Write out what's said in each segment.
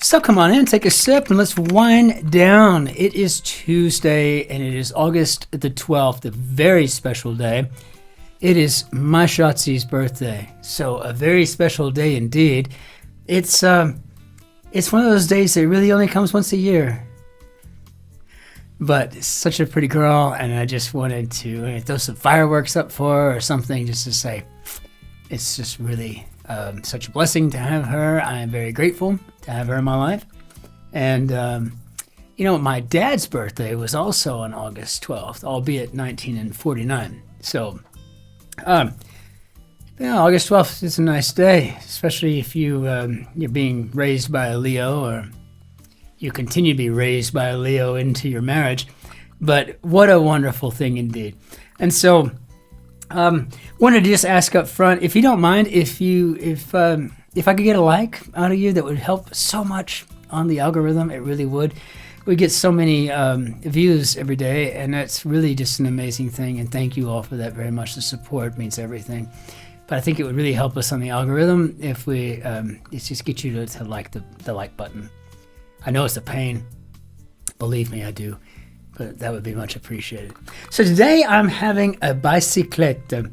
So come on in, take a sip, and let's wind down. It is Tuesday, and it is August the 12th, a very special day. It is my Shotzi's birthday, so a very special day indeed. It's one of those days that really only comes once a year. But it's such a pretty girl, and I just wanted to throw some fireworks up for her or something just to say it's just really such a blessing to have her. I am very grateful to have her in my life. And, my dad's birthday was also on August 12th, albeit 1949. So, August 12th is a nice day, especially if you're being raised by a Leo or you continue to be raised by a Leo into your marriage. But what a wonderful thing indeed. And so, wanted to just ask up front, if you don't mind, if I could get a like out of you, that would help so much on the algorithm. It really would. We get so many views every day, and that's really just an amazing thing. And thank you all for that very much. The support means everything. But I think it would really help us on the algorithm if we just get you to like the like button. I know it's a pain. Believe me, I do. But that would be much appreciated. So today I'm having a Bicyclette.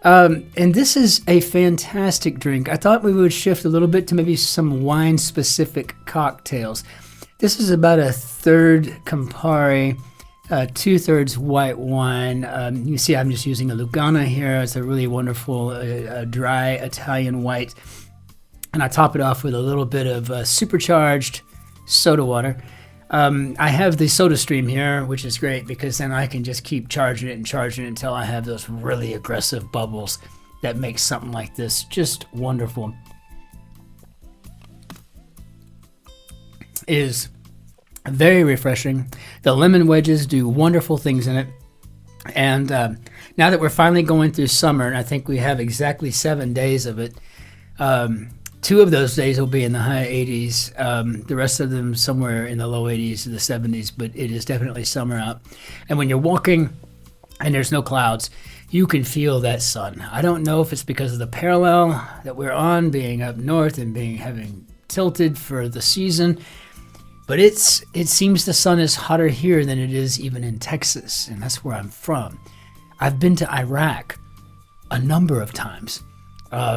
And this is a fantastic drink. I thought we would shift a little bit to maybe some wine-specific cocktails. This is about a third Campari, 2/3 white wine. You see I'm just using a Lugana here. It's a really wonderful dry Italian white. And I top it off with a little bit of supercharged soda water. I have the Soda Stream here, which is great because then I can just keep charging it until I have those really aggressive bubbles that make something like this just wonderful. It is very refreshing. The lemon wedges do wonderful things in it. And now that we're finally going through summer, and I think we have exactly 7 days of it, 2 of those days will be in the high 80s. The rest of them somewhere in the low 80s to the 70s, but it is definitely summer out. And when you're walking and there's no clouds, you can feel that sun. I don't know if it's because of the parallel that we're on, being up north and having tilted for the season, but it seems the sun is hotter here than it is even in Texas, and that's where I'm from. I've been to Iraq a number of times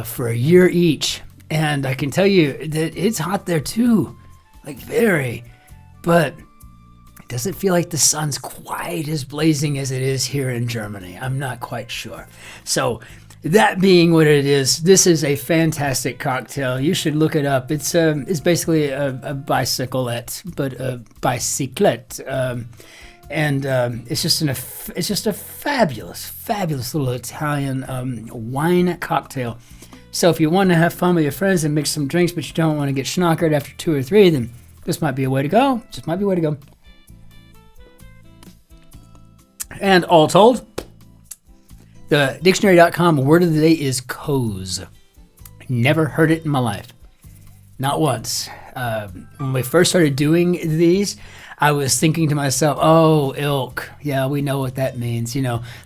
for a year each. And I can tell you that it's hot there too, like very, but it doesn't feel like the sun's quite as blazing as it is here in Germany. I'm not quite sure. So that being what it is, this is a fantastic cocktail. You should look it up. It's basically a bicyclette, but a bicyclette. It's just a fabulous little Italian wine cocktail. So if you want to have fun with your friends and mix some drinks, but you don't want to get schnockered after 2 or 3, then this might be a way to go. Just might be a way to go. And all told, the dictionary.com word of the day is coz. Never heard it in my life. Not once. When we first started doing these, I was thinking to myself, oh, ilk. Yeah, we know what that means.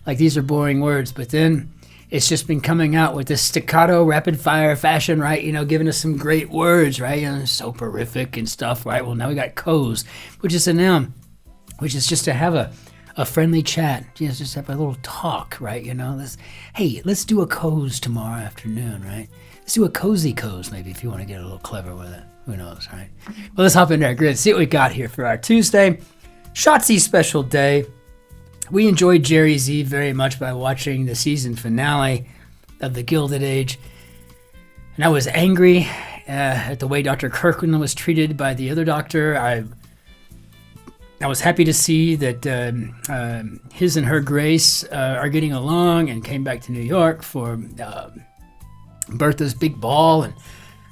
Like these are boring words, but then it's just been coming out with this staccato, rapid-fire fashion, right? Giving us some great words, right? Soporific and stuff, right? Well, now we got coz, which is a noun, which is just to have a friendly chat. Just have a little talk, right? Let's do a coz tomorrow afternoon, right? Let's do a cozy coz, maybe, if you want to get a little clever with it. Who knows, right? Well, let's hop into our grid, see what we got here for our Tuesday. Shotzi special day. We enjoyed Jerry's Eve very much by watching the season finale of The Gilded Age. And I was angry at the way Dr. Kirkland was treated by the other doctor. I was happy to see that his and her Grace are getting along and came back to New York for Bertha's big ball. And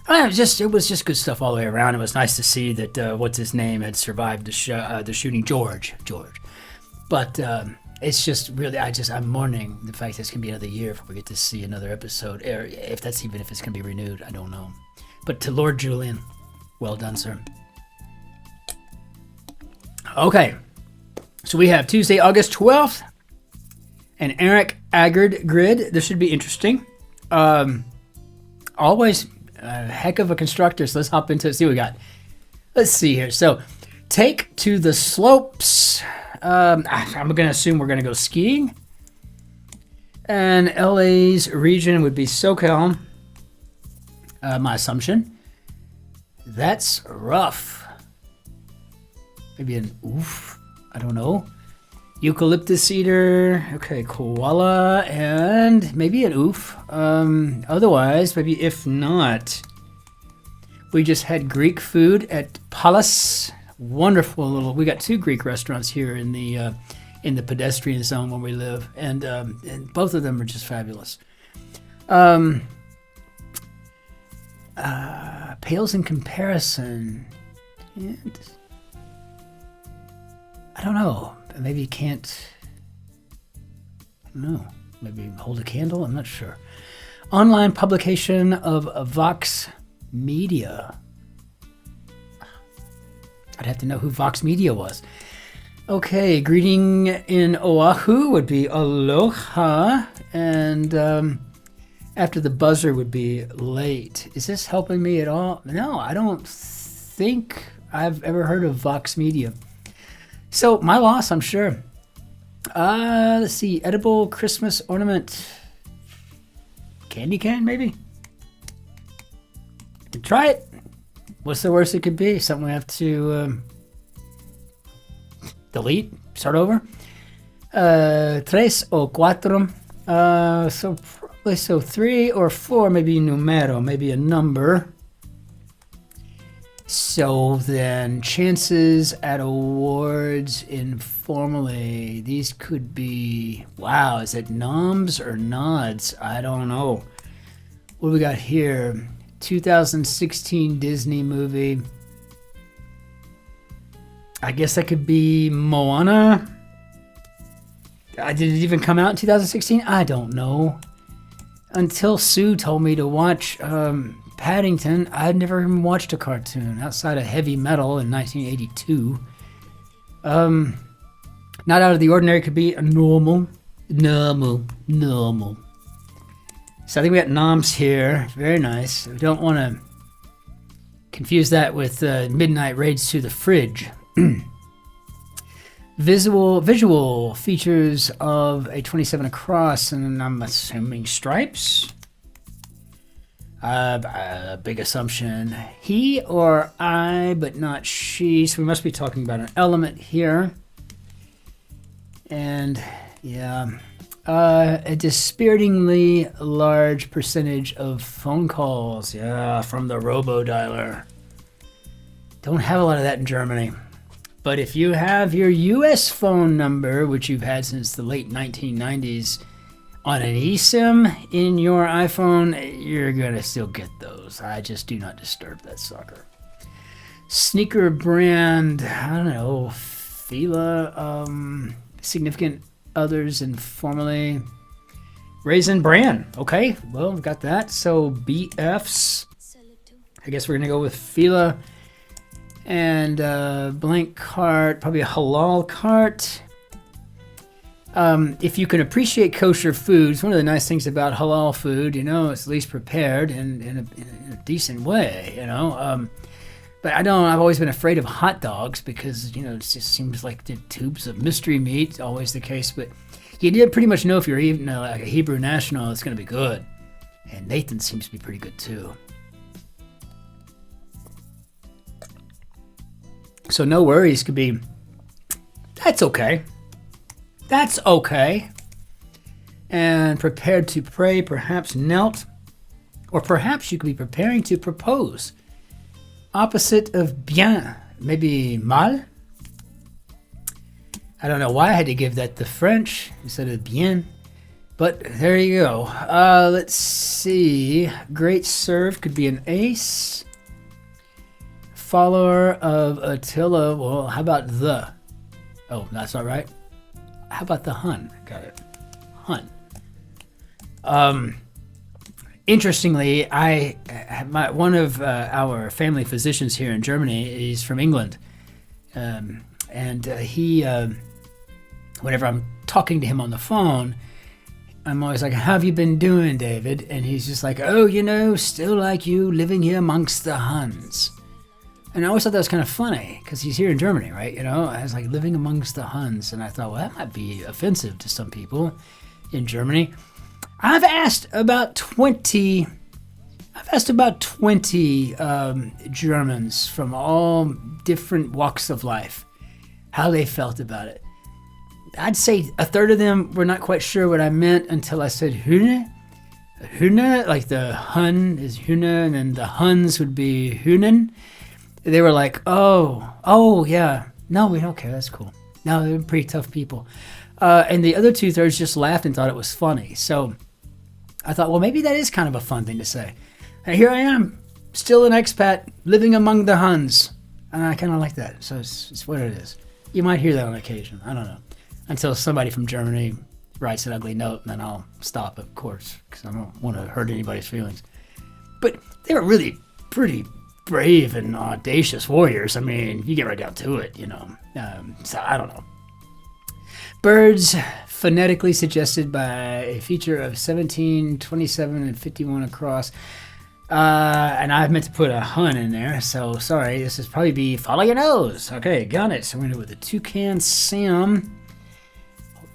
it was just good stuff all the way around. It was nice to see that what's his name had survived the shooting, George. But it's just really, I'm mourning the fact that it's going to be another year before we get to see another episode, or if it's going to be renewed, I don't know. But to Lord Julian, well done, sir. Okay, so we have Tuesday, August 12th, an Erik Agard grid. This should be interesting. Always a heck of a constructor, so let's hop into it, see what we got. Let's see here. So, take to the slopes. I'm going to assume we're going to go skiing. And LA's region would be SoCal. My assumption. That's rough. Maybe an oof. I don't know. Eucalyptus cedar. Okay, koala. And maybe an oof. Otherwise, maybe if not. We just had Greek food at Palace. Wonderful little. We got 2 Greek restaurants here in the pedestrian zone where we live, and both of them are just fabulous. Pales in comparison. And I don't know. Maybe you can't. I don't know. Maybe hold a candle. I'm not sure. Online publication of Vox Media. I'd have to know who Vox Media was. Okay, greeting in Oahu would be aloha, and after the buzzer would be late. Is this helping me at all? No, I don't think I've ever heard of Vox Media. So, my loss, I'm sure. Let's see, edible Christmas ornament. Candy cane, maybe? Try it. What's the worst it could be? Something we have to delete? Start over? Tres o cuatro. So probably 3 or 4, maybe numero, maybe a number. So then chances at awards informally. These could be, wow, is it noms or nods? I don't know. What do we got here? 2016 Disney movie. I guess that could be Moana. Did it even come out in 2016? I don't know. Until Sue told me to watch Paddington, I'd never even watched a cartoon outside of Heavy Metal in 1982. Not out of the ordinary could be a normal. So I think we got noms here. Very nice. We don't want to confuse that with midnight raids to the fridge. Visual features of a 27 across, and I'm assuming stripes. Big assumption. He or I, but not she. So we must be talking about an element here. And yeah. A dispiritingly large percentage of phone calls, from the robo-dialer. Don't have a lot of that in Germany. But if you have your US phone number, which you've had since the late 1990s, on an eSIM in your iPhone, you're going to still get those. I just do not disturb that sucker. Sneaker brand, I don't know, Fila, significant others informally. Raisin Bran. Okay, well, we've got that. So BFs. I guess we're going to go with Fila. And blank cart, probably a halal cart. If you can appreciate kosher foods, one of the nice things about halal food, it's at least prepared in a decent way, But I've always been afraid of hot dogs because, it just seems like the tubes of mystery meat, always the case. But you did pretty much know if you're eating like a Hebrew national, it's going to be good. And Nathan seems to be pretty good too. So no worries could be, that's okay. That's okay. And prepared to pray, perhaps knelt. Or perhaps you could be preparing to propose. Opposite of bien, maybe mal. I don't know why I had to give that the French instead of bien. But there you go. Let's see. Great serve could be an ace. Follower of Attila. Well, how about the? Oh, that's not right. How about the Hun? Got it. Hun. Interestingly, one of our family physicians here in Germany is from England, and he, whenever I'm talking to him on the phone, I'm always like, "How have you been doing, David?" And he's just like, "Oh, still like you, living here amongst the Huns." And I always thought that was kind of funny because he's here in Germany, right? You know, I was like living amongst the Huns, and I thought, well, that might be offensive to some people in Germany. I've asked about 20 Germans from all different walks of life how they felt about it. I'd say a third of them were not quite sure what I meant until I said Hühne. Hühne, like the Hun is Hühne, and then the Huns would be Hühnen. They were like, oh, yeah. No, we don't care. That's cool. No, they're pretty tough people. And the other 2/3 just laughed and thought it was funny. So I thought, well, maybe that is kind of a fun thing to say. And here I am, still an expat, living among the Huns. And I kind of like that. So it's what it is. You might hear that on occasion. I don't know. Until somebody from Germany writes an ugly note, and then I'll stop, of course, because I don't want to hurt anybody's feelings. But they were really pretty brave and audacious warriors. I mean, you get right down to it, you know. So I don't know. Birds phonetically suggested by a feature of 17, 27, and 51 across. And I meant to put a Hun in there, so sorry. This is probably be follow your nose. Okay, got it. So we're going to go with the toucan Sam.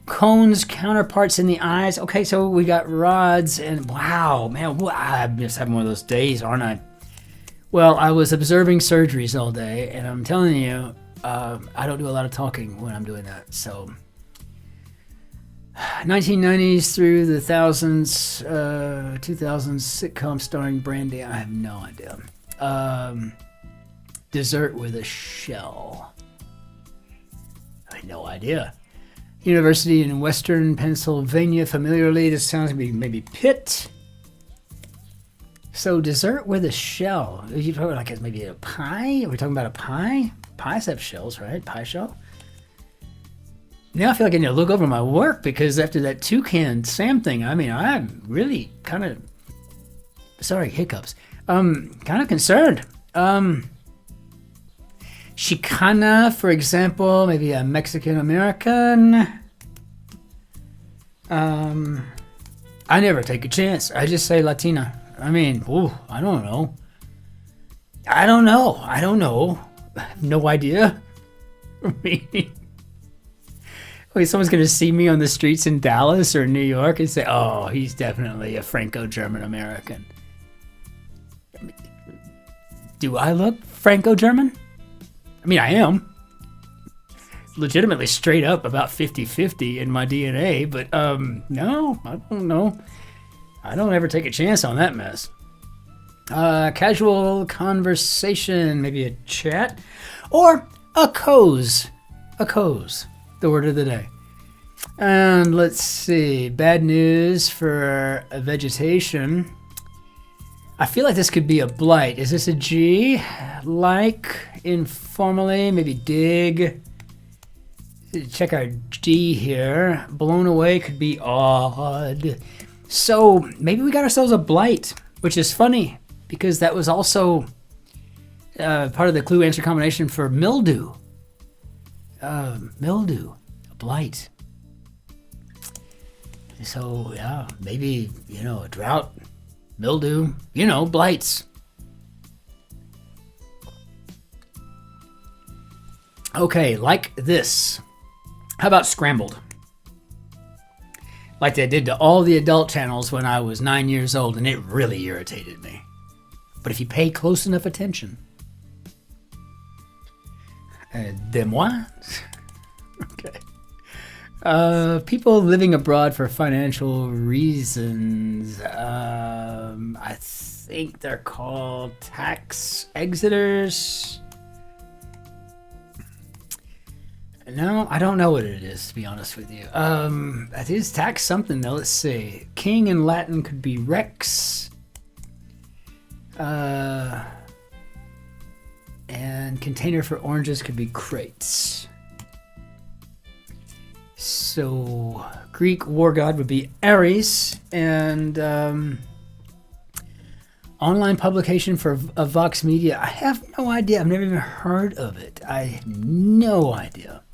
Cones, counterparts in the eyes. Okay, so we got rods, and wow, man, I'm just having one of those days, aren't I? Well, I was observing surgeries all day, and I'm telling you, I don't do a lot of talking when I'm doing that. So 1990s through the 2000s sitcom starring Brandy. I have no idea. Dessert with a shell. I have no idea. University in Western Pennsylvania. Familiarly, this sounds like maybe Pitt. So dessert with a shell. Are you talking like maybe a pie? Are we talking about a pie? Pies have shells, right? Pie shell. Now I feel like I need to look over my work because after that toucan Sam thing, I mean, I'm really kind of, sorry, hiccups. Kind of concerned. Chicana, for example, maybe a Mexican American. I never take a chance. I just say Latina. I mean, I don't know. I have no idea. I mean, wait, someone's going to see me on the streets in Dallas or New York and say, oh, he's definitely a Franco-German American. Do I look Franco-German? I mean, I am. Legitimately straight up about 50-50 in my DNA, but no, I don't know. I don't ever take a chance on that mess. Casual conversation, maybe a chat, or a coz. A coz, the word of the day. And let's see, bad news for vegetation. I feel like this could be a blight. Is this a G? Like, informally, maybe dig. Check our D here. Blown away could be odd. So maybe we got ourselves a blight, which is funny because that was also part of the clue answer combination for mildew. Mildew, a blight. So yeah, maybe, a drought, mildew, blights. Okay, like this. How about scrambled? Like they did to all the adult channels when I was 9 years old, and it really irritated me. But if you pay close enough attention. De moi? Okay. People living abroad for financial reasons. I think they're called tax exiters. No, I don't know what it is, to be honest with you. It is tax something, though. Let's see. King in Latin could be Rex. And container for oranges could be crates. So, Greek war god would be Ares. And online publication for a Vox Media. I have no idea. I've never even heard of it. I have no idea.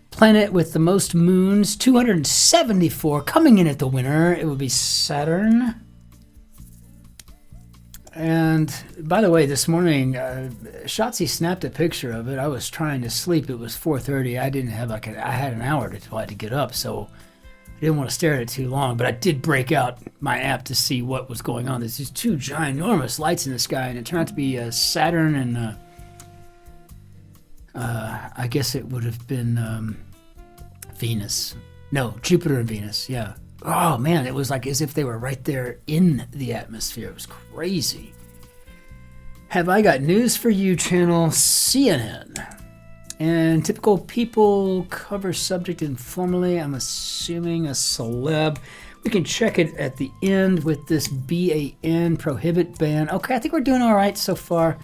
Planet with the most moons, 274, coming in at the winner. It would be Saturn. And by the way, this morning, Shotzi snapped a picture of it. I was trying to sleep. It was 4:30. I didn't have I had an hour to get up, so I didn't want to stare at it too long. But I did break out my app to see what was going on. There's these two ginormous lights in the sky, and it turned out to be Saturn and I guess it would have been Venus. No, Jupiter and Venus. Yeah. Oh man, it was like as if they were right there in the atmosphere. It was crazy. Have I got news for you, channel CNN? And typical people cover subject informally. I'm assuming a celeb. We can check it at the end with this BAN, prohibit ban. Okay, I think we're doing all right so far.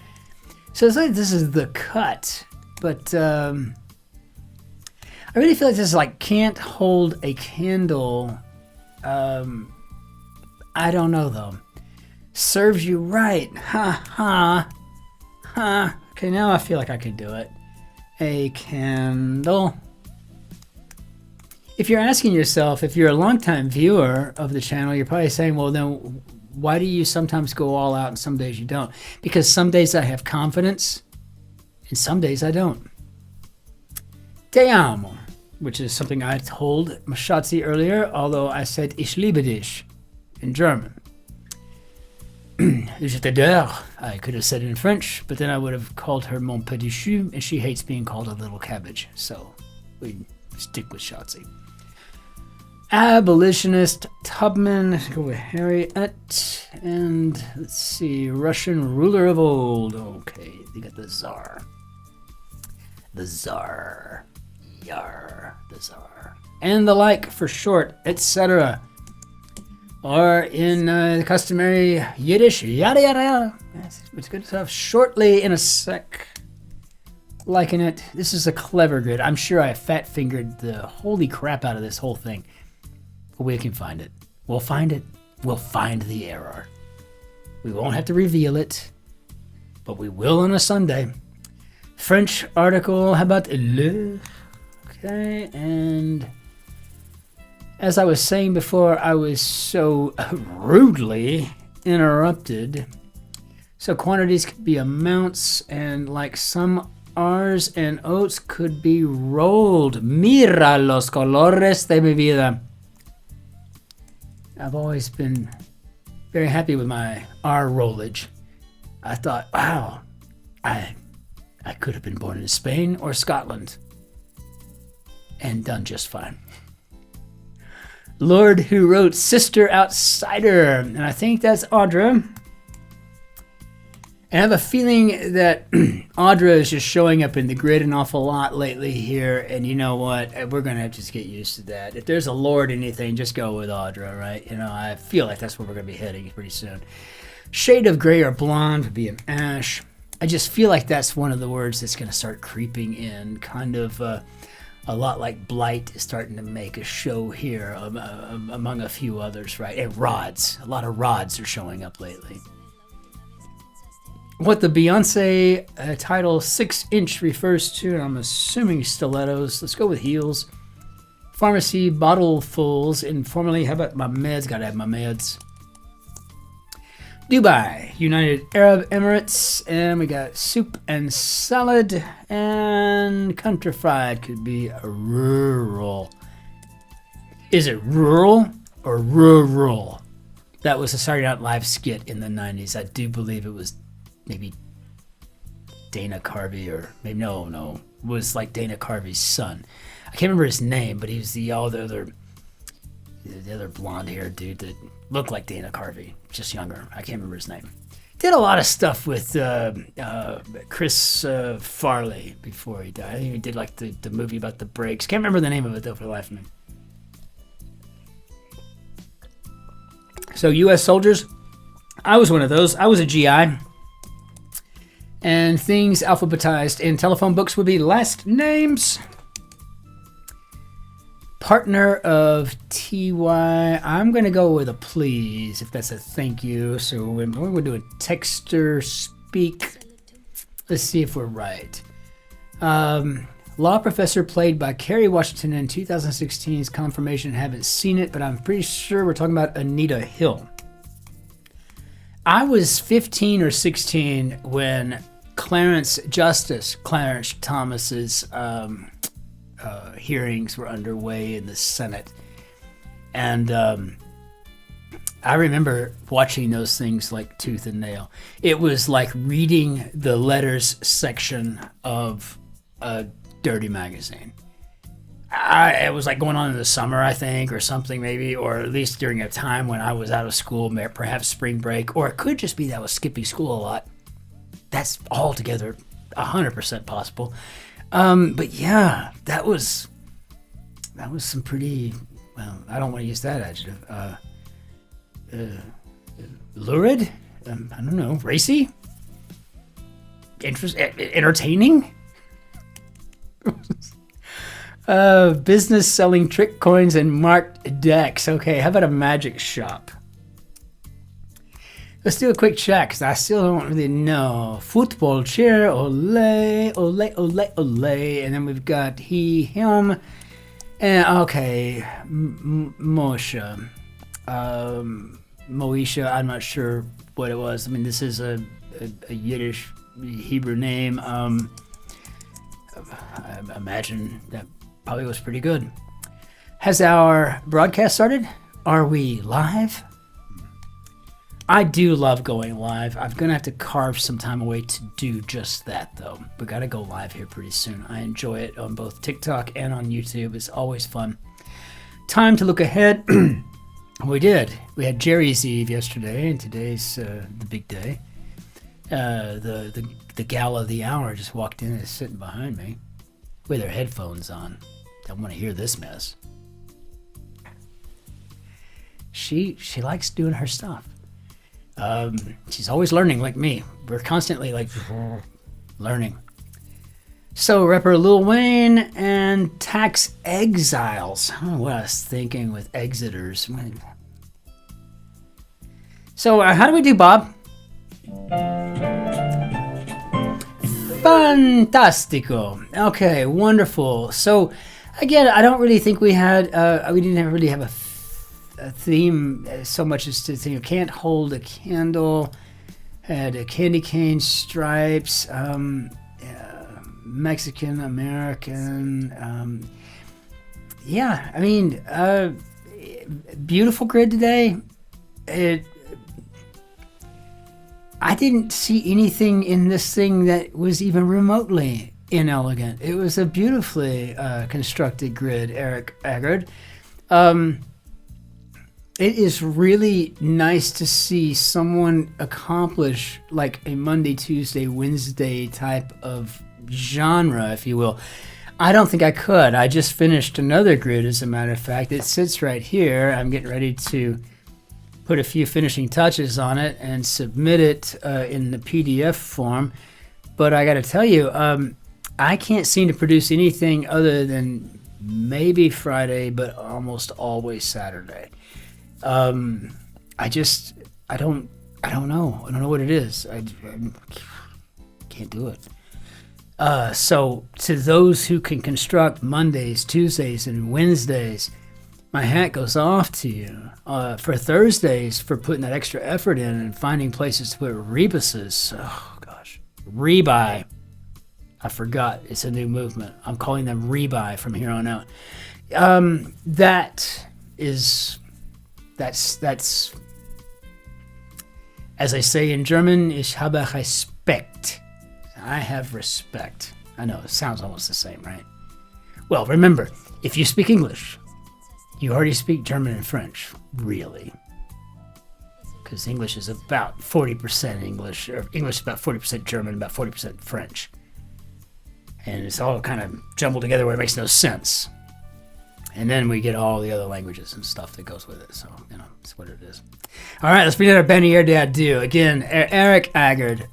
So it's like this is the cut, but I really feel like this is like can't hold a candle. I don't know though. Serves you right. Ha ha. Ha. Okay, now I feel like I can do it. A candle. If you're asking yourself, if you're a longtime viewer of the channel, you're probably saying, well, then why do you sometimes go all out and some days you don't? Because some days I have confidence and some days I don't. Te amo, which is something I told Shotzi earlier, although I said ich liebe dich in German. Je t'adore. I could have said it in French, but then I would have called her mon petit chou, and she hates being called a little cabbage, so we stick with Shotzi. Abolitionist Tubman, let's go with Harriet, and let's see, Russian ruler of old. Okay, they got the Tsar. The Tsar. Yar, the Tsar. And the like for short, etc. Or in the customary Yiddish, yada yada yada. It's good stuff. Shortly in a sec. Liking it. This is a clever grid. I'm sure I fat fingered the holy crap out of this whole thing. But we can find it. We'll find it. We'll find the error. We won't have to reveal it, but we will on a Sunday. French article, how about le? Okay, and as I was saying before, I was so rudely interrupted. So quantities could be amounts, and like some R's and O's could be rolled. Mira los colores de mi vida. I've always been very happy with my R rollage. I thought, wow, I could have been born in Spain or Scotland and done just fine. Lord who wrote Sister Outsider, and I think that's Audra. And I have a feeling that Audra is just showing up in the grid an awful lot lately here, and you know what? We're going to have to just get used to that. If there's a Lord anything, just go with Audra, right? You know, I feel like that's where we're going to be heading pretty soon. Shade of gray or blonde would be an ash. I just feel like that's one of the words that's going to start creeping in, kind of a lot like Blight is starting to make a show here among a few others, right? And rods. A lot of rods are showing up lately. What the Beyonce title 6-inch refers to, and I'm assuming stilettos. Let's go with heels. Pharmacy bottlefuls. Informally, how about my meds? Gotta have my meds. Dubai, United Arab Emirates, and we got soup and salad, and countrified could be a rural. Is it rural or rural? That was a Saturday Night Live skit in the 90s. I do believe it was maybe Dana Carvey, or maybe no, it was like Dana Carvey's son. I can't remember his name, but he was the other blonde-haired dude that looked like Dana Carvey, just younger. I can't remember his name. Did a lot of stuff with Chris Farley before he died. I think he did like the movie about the brakes. Can't remember the name of it though for the life of me. So U.S. soldiers, I was one of those. I was a GI. And things alphabetized in telephone books would be last names. Partner of TY. I'm going to go with a please, if that's a thank you. So we're going to do a texter speak. Let's see if we're right. Law professor played by Kerry Washington in 2016's Confirmation. Haven't seen it, but I'm pretty sure we're talking about Anita Hill. I was 15 or 16 when Justice Clarence Thomas's hearings were underway in the Senate. And I remember watching those things like tooth and nail. It was like reading the letters section of a dirty magazine. It was like going on in the summer, I think, or something maybe, or at least during a time when I was out of school, perhaps spring break, or it could just be that I was skipping school a lot. That's altogether 100% possible. But yeah, that was some pretty, well, I don't want to use that adjective. Lurid? I don't know. Racy? Entertaining? Business selling trick coins and marked decks. Okay, how about a magic shop? Let's do a quick check, because I still don't really know. Football chair, ole, ole, ole, ole. And then we've got he, him, and okay, Moshe. Moesha, I'm not sure what it was. I mean, this is a Yiddish Hebrew name. I imagine that probably was pretty good. Has our broadcast started? Are we live? I do love going live. I'm going to have to carve some time away to do just that, though. We got to go live here pretty soon. I enjoy it on both TikTok and on YouTube. It's always fun. Time to look ahead. We did. We had Jerry's Eve yesterday, and today's the big day. The gal of the hour just walked in and is sitting behind me with her headphones on. Don't want to hear this mess. She likes doing her stuff. She's always learning like me. We're constantly like learning. So rapper Lil Wayne and tax exiles. I don't know what I was thinking with exiters. So how do we do, Bob? Fantastico. Okay, wonderful. So again, I don't really think we had, we didn't really have a theme so much as to think, can't hold a candle, had a candy cane stripes, Mexican American, yeah, I mean, beautiful grid today. I didn't see anything in this thing that was even remotely inelegant. It was a beautifully constructed grid, Erik Agard. It is really nice to see someone accomplish like a Monday, Tuesday, Wednesday type of genre, if you will. I don't think I could. I just finished another grid, as a matter of fact. It sits right here. I'm getting ready to put a few finishing touches on it and submit it in the PDF form. But I got to tell you, I can't seem to produce anything other than maybe Friday, but almost always Saturday. I don't know. I don't know what it is. I can't do it. So to those who can construct Mondays, Tuesdays, and Wednesdays, my hat goes off to you. For Thursdays, for putting that extra effort in and finding places to put rebuses. Oh gosh, rebuy. I forgot. It's a new movement. I'm calling them rebuy from here on out. That's as I say in German, ich habe Respekt. I have respect. I know, it sounds almost the same, right? Well, remember, if you speak English, you already speak German and French, really. Because English is about 40% English, or English is about 40% German, about 40% French. And it's all kind of jumbled together where it makes no sense. And then we get all the other languages and stuff that goes with it. So, it's what it is. All right, let's bring out our Bannier Dadu. Again, Erik Agard,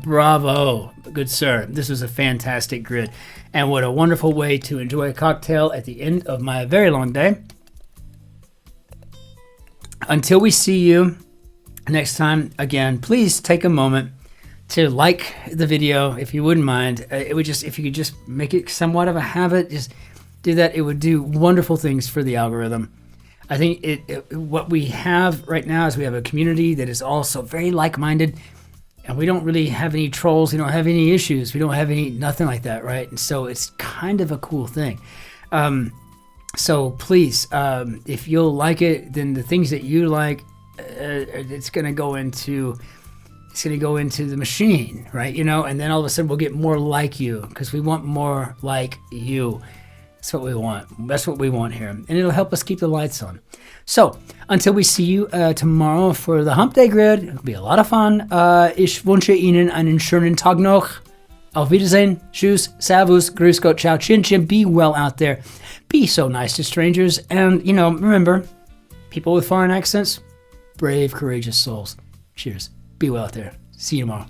bravo. Good sir. This was a fantastic grid. And what a wonderful way to enjoy a cocktail at the end of my very long day. Until we see you next time, again, please take a moment to like the video, if you wouldn't mind. It would just, if you could just make it somewhat of a habit, just do that. It would do wonderful things for the algorithm. I think what we have right now is we have a community that is also very like-minded, and we don't really have any trolls. We don't have any issues. We don't have nothing like that, right? And so it's kind of a cool thing. So please, if you'll like it, then the things that you like, it's going to go into the machine, right? And then all of a sudden we'll get more like you, because we want more like you. That's what we want. That's what we want here. And it'll help us keep the lights on. So, until we see you tomorrow for the Hump Day Grid, it'll be a lot of fun. Ich wünsche Ihnen einen schönen Tag noch. Auf Wiedersehen. Tschüss. Servus. Grüß Gott. Ciao. Cin-Cin. Be well out there. Be so nice to strangers. And, remember, people with foreign accents, brave, courageous souls. Cheers. Be well out there. See you tomorrow.